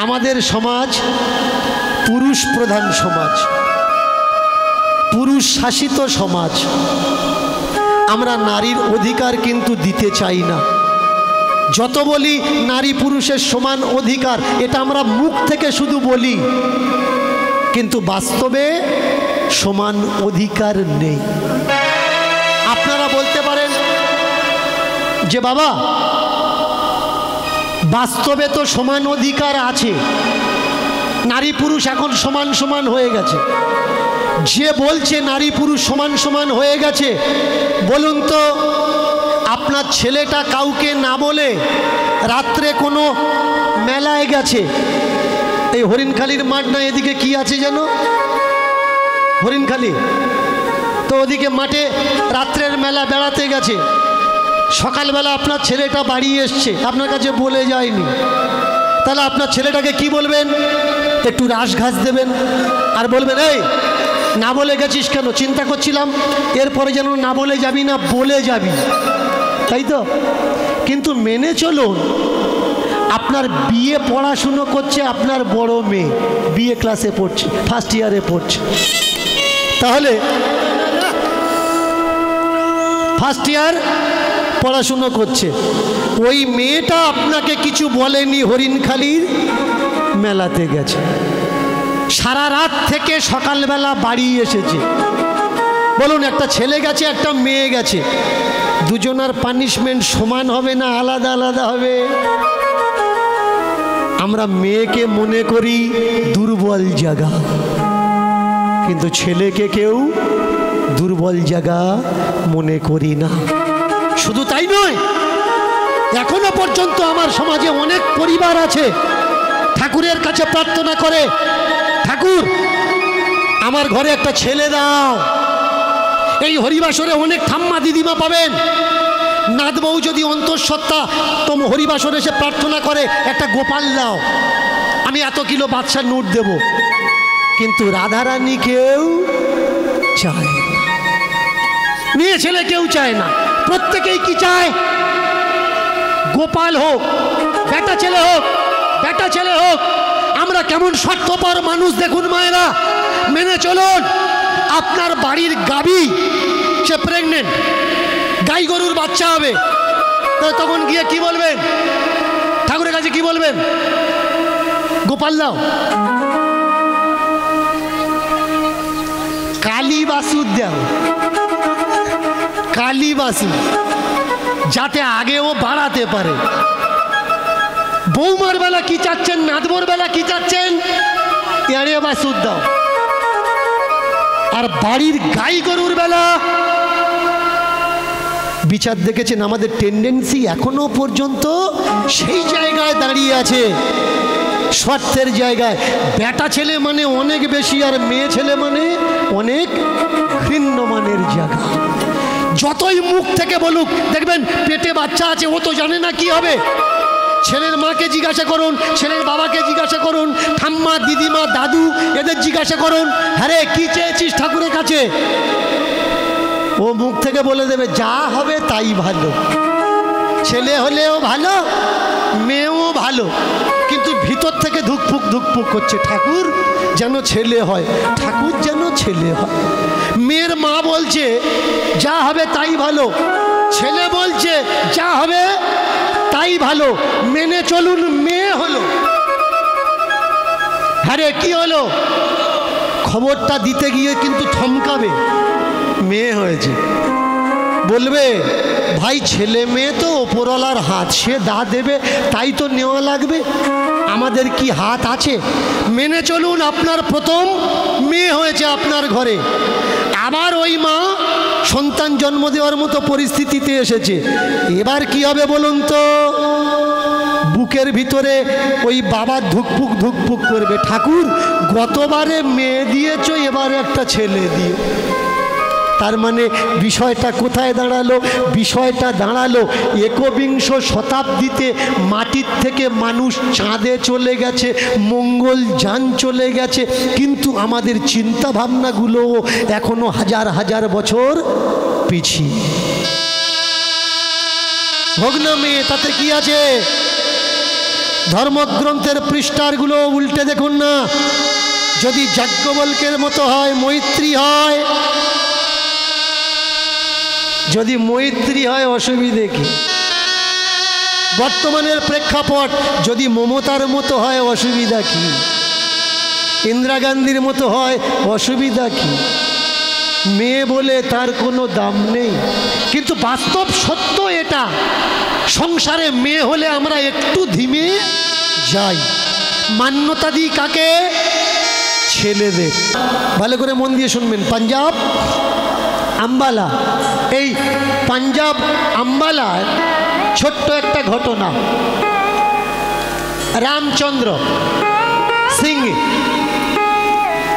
আমাদের সমাজ পুরুষ প্রধান সমাজ, পুরুষ শাসিত সমাজ। আমরা নারীর অধিকার কিন্তু দিতে চাই না। যত বলি নারী পুরুষের সমান অধিকার, এটা আমরা মুখ থেকে শুধু বলি, কিন্তু বাস্তবে সমান অধিকার নেই। আপনারা বলতে পারেন যে বাবা বাস্তবে তো সমান অধিকার আছে, নারী পুরুষ এখন সমান সমান হয়ে গেছে। যে বলছে নারী পুরুষ সমান সমান হয়ে গেছে, বলুন তো আপনার ছেলেটা কাউকে না বলে রাত্রে কোনো মেলায় গেছে, এই হরিণখালির মাঠ না এদিকে কি আছে যেন হরিণখালি, তো ওদিকে মাঠে রাত্রের মেলা বেড়াতে গেছে, সকালবেলা আপনার ছেলেটা বাড়ি এসছে, আপনার কাছে বলে যায়নি, তাহলে আপনার ছেলেটাকে কি বলবেন? একটু রাস ঘাস দেবেন আর বলবেন এই না বলে গেছিস কেন? চিন্তা করছিলাম এরপরে যেন না বলে যাবি না, বলে যাবি, তাই তো? কিন্তু মেনে চলুন, আপনার বিয়ে পড়াশুনো করছে আপনার বড় মেয়ে, বিএ ক্লাসে পড়ছে, ফার্স্ট ইয়ারে পড়ছে, তাহলে ফার্স্ট ইয়ার পড়াশুনো করছে, ওই মেয়েটা আপনাকে কিছু বলেনি, হরিণখালির মেলাতে গেছে, সারা রাত থেকে সকালবেলা বাড়ি এসেছে। বলুন একটা ছেলে গেছে একটা মেয়ে গেছে, দুজনার পানিশমেন্ট সমান হবে না আলাদা আলাদা হবে? আমরা মেয়েকে মনে করি দুর্বল জায়গা, কিন্তু ছেলেকে কেউ দুর্বল জায়গা মনে করি না। শুধু তাই নয়, এখনো পর্যন্ত আমার সমাজে অনেক পরিবার আছে ঠাকুরের কাছে প্রার্থনা করে, ঠাকুর আমার ঘরে একটা ছেলে দাও। এই হরিবাসরে অনেক ঠাম্মা দিদিমা পাবেন, নাথ বউ যদি অন্তঃসত্ত্বা তোম হরিবাসরে এসে প্রার্থনা করে একটা গোপাল দাও, আমি এত কিলো বাদশার নোট দেব, কিন্তু রাধারানী কেউ চায় না, মেয়ে ছেলে কেউ চায় না, প্রত্যেকেই কি চায়? গোপাল হোক, বেটা ছেলে হোক, বেটা ছেলে হোক। আমরা কেমন স্বার্থপর মানুষ দেখুন মায়েরা। মেনে চলুন, আপনার বাড়ির গাভী সে প্রেগনেন্ট, গাই গরুর বাচ্চা হবে, তখন গিয়ে কি বলবেন? ঠাকুরের কাছে কি বলবেন? গোপাল দাও। কালী বাসুর দাও, কালী বাসু, যাতে আগেও বাড়াতে পারে। বৌমার বেলা কি চাচ্ছেন, নাদবর বেলা কি চাচ্ছেন? এড়ে বাসুর দাও। আর বাড়ির গাই গরুর বেলা বিচার দেখেছেন, আমাদের টেন্ডেন্সি এখনো পর্যন্ত সেই জায়গায় দাঁড়িয়ে আছে, স্বার্থের জায়গায়। বেটা ছেলে মানে অনেক বেশি, আর মেয়ে ছেলে মানে অনেক ভিন্ন মানের জায়গা। যতই মুখ থেকে বলুক, দেখবেন পেটে বাচ্চা আছে, ও তো জানে না কি হবে। ছেলের মাকে জিজ্ঞাসা করুন, ছেলের বাবাকে জিজ্ঞাসা করুন, ঠাম্মা দিদিমা দাদু এদের জিজ্ঞাসা করুন, হ্যাঁ রে কি চেয়েছিস ঠাকুরের কাছে? ও মুখ থেকে বলে দেবে যা হবে তাই ভালো, ছেলে হলেও ভালো মেয়েও ভালো, কিন্তু ভিতর থেকে ধুকফুক ধুকফুক করছে, ঠাকুর যেন ছেলে হয়, ঠাকুর যেন ছেলে হয়। মেয়ের মা বলছে যা হবে তাই ভালো, ছেলে বলছে যা হবে তাই ভালো, মেনে চলুন, মেয়ে হলো। আরে কি হলো? খবরটা দিতে গিয়ে কিন্তু থমকাবে, মেয়ে হয়েছে। বলবে ভাই ছেলে মেয়ে তো ওপরওয়ালার হাত, সে দা দেবে তাই তো নেওয়া লাগবে, আমাদের কি হাত আছে? মেনে চলুন, আপনার প্রথম মেয়ে হয়েছে আপনার ঘরে, আবার ওই মা সন্তান জন্ম দেওয়ার মতো পরিস্থিতিতে এসেছে, এবার কি হবে বলুন তো? বুকের ভিতরে ওই বাবা ধুকপুক ধুকপুক করবে, ঠাকুর গতবারে মেয়ে দিয়েছ, এবারে একটা ছেলে দিও। তার মানে বিষয়টা কোথায় দাঁড়ালো? বিষয়টা দাঁড়ালো একবিংশ শতাব্দীতে মাটির থেকে মানুষ চাঁদে চলে গেছে, মঙ্গলযান চলে গেছে, কিন্তু আমাদের চিন্তা ভাবনাগুলো এখনো হাজার হাজার বছর পিছিয়ে। হোক না মেয়ে, তাতে কি আছে? ধর্মগ্রন্থের পৃষ্ঠারগুলো উল্টে দেখুন না। যদি যাজ্ঞবল্ক্যের মতো হয়, মৈত্রী হয়, যদি মৈত্রী হয় অসুবিধে কি? বর্তমানের প্রেক্ষাপট যদি মমতার মতো হয় অসুবিধা কি? ইন্দিরা গান্ধীর মতো হয় অসুবিধা কি? মেয়ে বলে তার কোনো দাম নেই, কিন্তু বাস্তব সত্য এটা। সংসারে মেয়ে হলে আমরা একটু ধিমে যাই। মান্যতা দিই কাকে? ছেলেদের। ভালো করে মন দিয়ে শুনবেন। পাঞ্জাব আম্বালা, এই পাঞ্জাব আম্বালার ছোট্ট একটা ঘটনা। রামচন্দ্র সিং,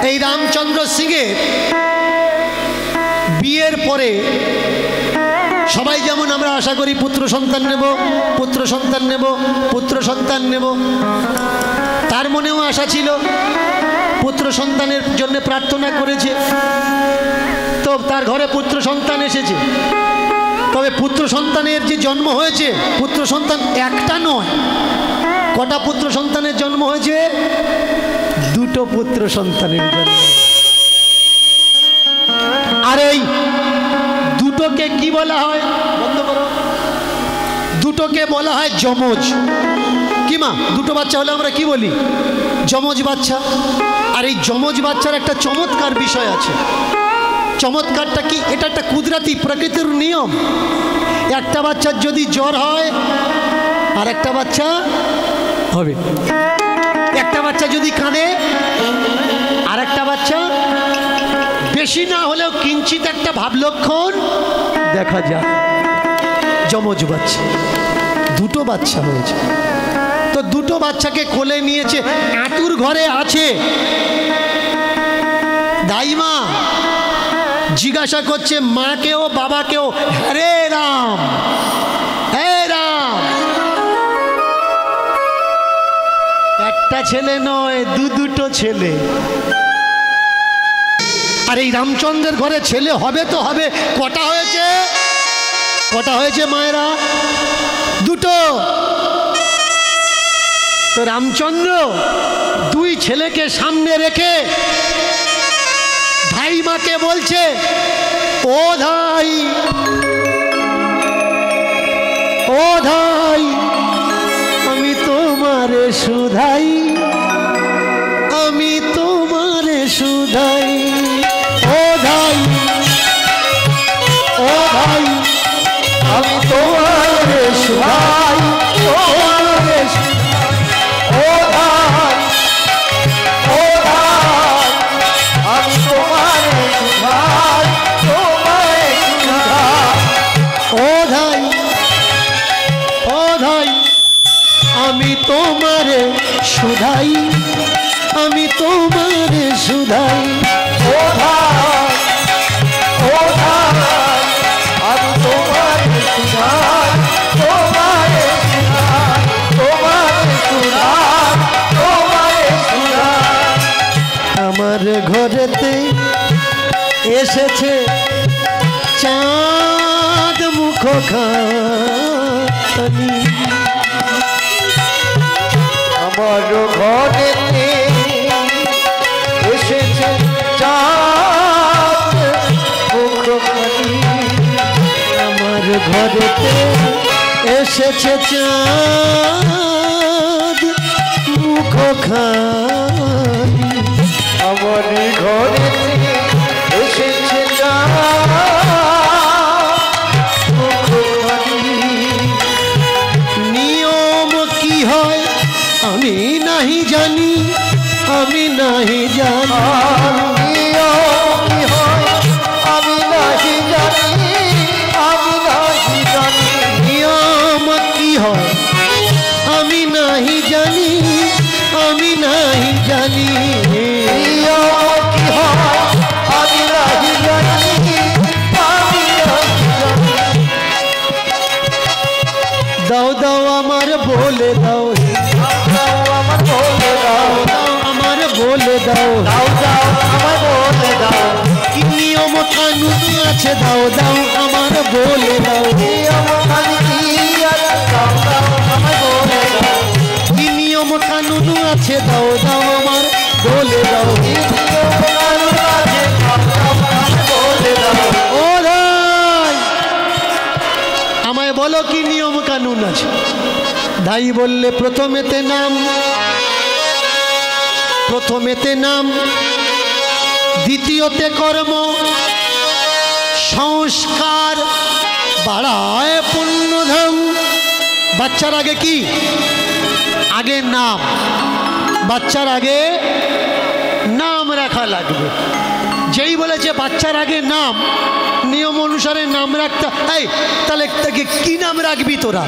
এই রামচন্দ্র সিংয়ের বিয়ের পরে সবাই যেমন আমরা আশা করি পুত্র সন্তান নেব, পুত্র সন্তান নেব, পুত্র সন্তান নেব, তার মনেও আশা ছিল, পুত্র সন্তানের জন্য প্রার্থনা করেছে, তো তার ঘরে পুত্র সন্তান এসেছে। তবে পুত্র সন্তানের যে জন্ম হয়েছে, পুত্র সন্তান একটা নয়, কটা পুত্র সন্তানের জন্ম হয়েছে? দুটো পুত্র সন্তানের জন্ম। আর এই দুটোকে কি বলা হয়? বন্ধ করো। দুটোকে বলা হয় যমজ। কি মা? দুটো বাচ্চা হলে আমরা কি বলি? যমজ বাচ্চা। আর এই যমজ বাচ্চার একটা চমৎকার বিষয় আছে। চমৎকারটা কি? এটা একটা কুদরতি প্রকৃতির নিয়ম। একটা বাচ্চার যদি জ্বর হয় আর একটা বাচ্চা হবে, একটা বাচ্চা যদি কাঁদে আর একটা বাচ্চা, বেশি না হলেও কিঞ্চিত একটা ভাবলক্ষণ দেখা যায়। যমজ বাচ্চা, দুটো বাচ্চা হয়েছে, তো দুটো বাচ্চাকে কোলে নিয়েছে, আঁতুর ঘরে আছে। দাইমা জিজ্ঞাসা করছে মাকেও বাবাকেও, হ্যারে রাম, হে রাম, একটা ছেলে নয়, দুটো ছেলে। আর এই রামচন্দ্রের ঘরে ছেলে হবে তো হবে। কটা হয়েছে? কটা হয়েছে মায়েরা? দুটো। তো রামচন্দ্র দুই ছেলেকে সামনে রেখে ধাইমাকে বলছে, ও ধাই, ও ধাই, আমি তোমারে সুধাই, আমি তোমারে সুধাই, ও ধাই, ও ধাই, আমি তোমারে সুধাই, তোমারে সুধাই, ও ধাই, ও ধাই, আমি তোমারে সুধাই, তোমারে সুধাই, ও ধাই, ও ধাই, আমি তোমারে সুধাই, আমি তোমারে সুধাই, ও ধাই, ও ধাই, আমি তোমারে সুধাই, তোমারে সুধাই, তোমারে সুধাই, তোমারে সুধাই। আমার ঘরেতে এসেছে চাঁদ মুখখানি, আমার ঘরেতে এসেছে চাঁদ মুখখানি, আমার ঘরেতে এসেছে চাঁদ মুখখানি, আমার ঘরেতে এসেছে চাঁদ মুখখানি। নিয়ম কি হয় আমি নাহি জানি, আমি নাহি জানি, নিয়ম কি হয় আমি নাহি জানি, আমি নাহি জানি, নিয়ম কি হয় আমি নাহি জানি, আমি নাহি জানি, নিয়ম কি হয় আমি নাহি জানি, আমি নাহি জানি। দাও দাও আমার বলে দাও, দাও আমার বলে দাও, দাও আমার বলে দাও, দাও দাও আমার বলে দাও, কি নিয়ম কানুন আছে, দাও দাও আমার বলে দাও, নিয়ম কানুন আছে, দাও দাও আমার বলে দাও, কি দাও দাও আমার বলে দাও ও ভাই আমায় বলো কি নিয়ম কানুন আছে? দাই বললে প্রথমেতে নাম, দ্বিতীয়তে কর্ম, সংস্কার বাড়ায় পুণ্যধাম। বাচ্চার আগে কি? আগে নাম। বাচ্চার আগে নাম রাখা লাগবে। যেই বলেছে বাচ্চার আগে নাম, নিয়ম অনুসারে নাম রাখতে। এই তাহলে তাকে কি নাম রাখবি তোরা?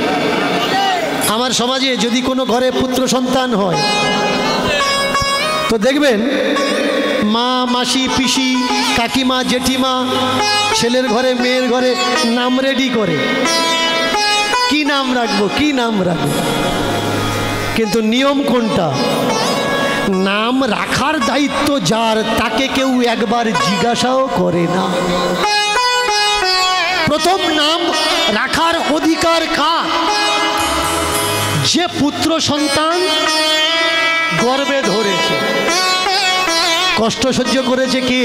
আমার সমাজে যদি কোনো ঘরে পুত্র সন্তান হয় তো দেখবেন মা, মাসি, পিসি, কাকিমা, জেঠিমা ছেলের ঘরে মেয়ের ঘরে নাম রেডি করে, কি নাম রাখবো কি নাম রাখবো। কিন্তু নিয়ম কোনটা? নাম রাখার দায়িত্ব যার, তাকে কেউ একবার জিজ্ঞাসাও করে না। প্রথম নাম রাখার অধিকার কার? যে পুত্র সন্তান গর্ভে ধরেছে, কষ্ট সহ্য করেছে কে?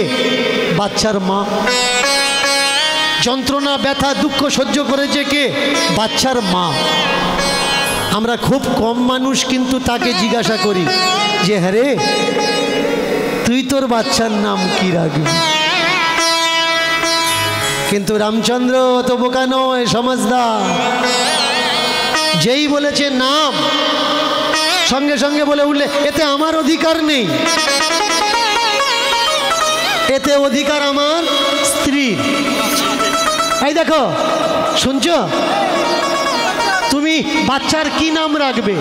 বাচ্চার মা। যন্ত্রণা, ব্যথা, দুঃখ সহ্য করেছে কে? বাচ্চার মা। আমরা খুব কম মানুষ কিন্তু তাকে জিজ্ঞাসা করি যে হ্যাঁ রে তুই তোর বাচ্চার নাম কি রাখবি? কিন্তু রামচন্দ্র তো বোকা নয়, সমাজদার। যেই বলেছে নাম, সঙ্গে সঙ্গে বলে উঠলে এতে আমার অধিকার নেই, এতে অধিকার আমার স্ত্রীর। এই দেখো, শুনছো? তুমি বাচ্চার কি নাম রাখবে?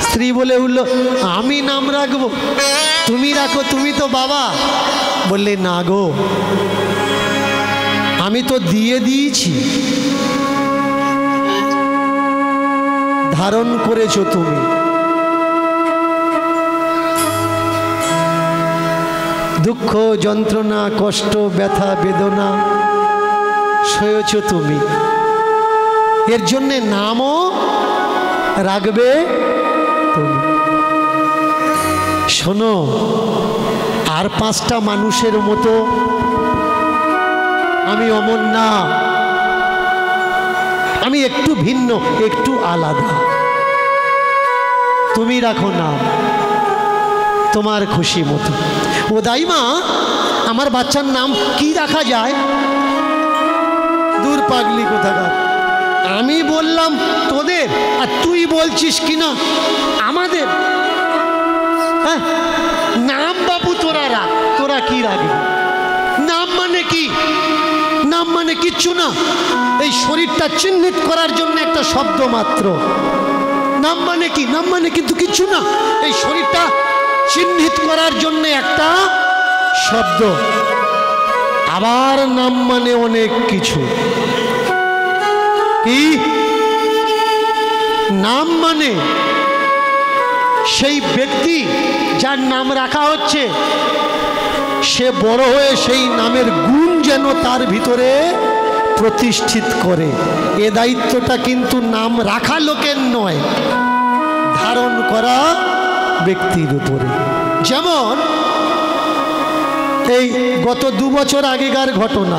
স্ত্রী বলে উঠলো আমি নাম রাখবো। তুমি রাখো, তুমি তো বাবা। বললে না গো, আমি তো দিয়ে দিয়েছি, ধারণ করেছো তুমি। দুঃখ, যন্ত্রণা, কষ্ট, ব্যথা, বেদনা সয়েছ তুমি, এর জন্যে নামও রাখবে তুমি। শোনো, আর 5টা মানুষের মতো আমি অমর না, আমি একটু ভিন্ন, একটু আলাদা। তুমি রাখো নাম তোমার খুশি মতো। ও দাইমা, আমার বাচ্চার নাম কি রাখা যায়? দূর পাগলি কোথাকার, আমি বললাম তোদের আর তুই বলছিস কিনা আমাদের। হ্যাঁ, নাম বাবু তোরা রাখ, তোরা কি রাখবি? নাম মানে কি? নাম মানে কিচ্ছু না, এই শরীরটা চিহ্নিত করার জন্য একটা শব্দ মাত্র। নাম মানে কি? নাম মানে কিন্তু কিচ্ছু না, এই শরীরটা চিহ্নিত করার জন্য একটা শব্দ। আবার নাম মানে অনেক কিছু। কি নাম মানে? সেই ব্যক্তি যার নাম রাখা হচ্ছে সে বড় হয়ে সেই নামের গুণ যেন তার ভিতরে প্রতিষ্ঠিত করে। এ দায়িত্বটা কিন্তু নাম রাখা লোকের নয়, ধারণ করা ব্যক্তির উপরে। যেমন এই গত 2 বছর আগেকার ঘটনা,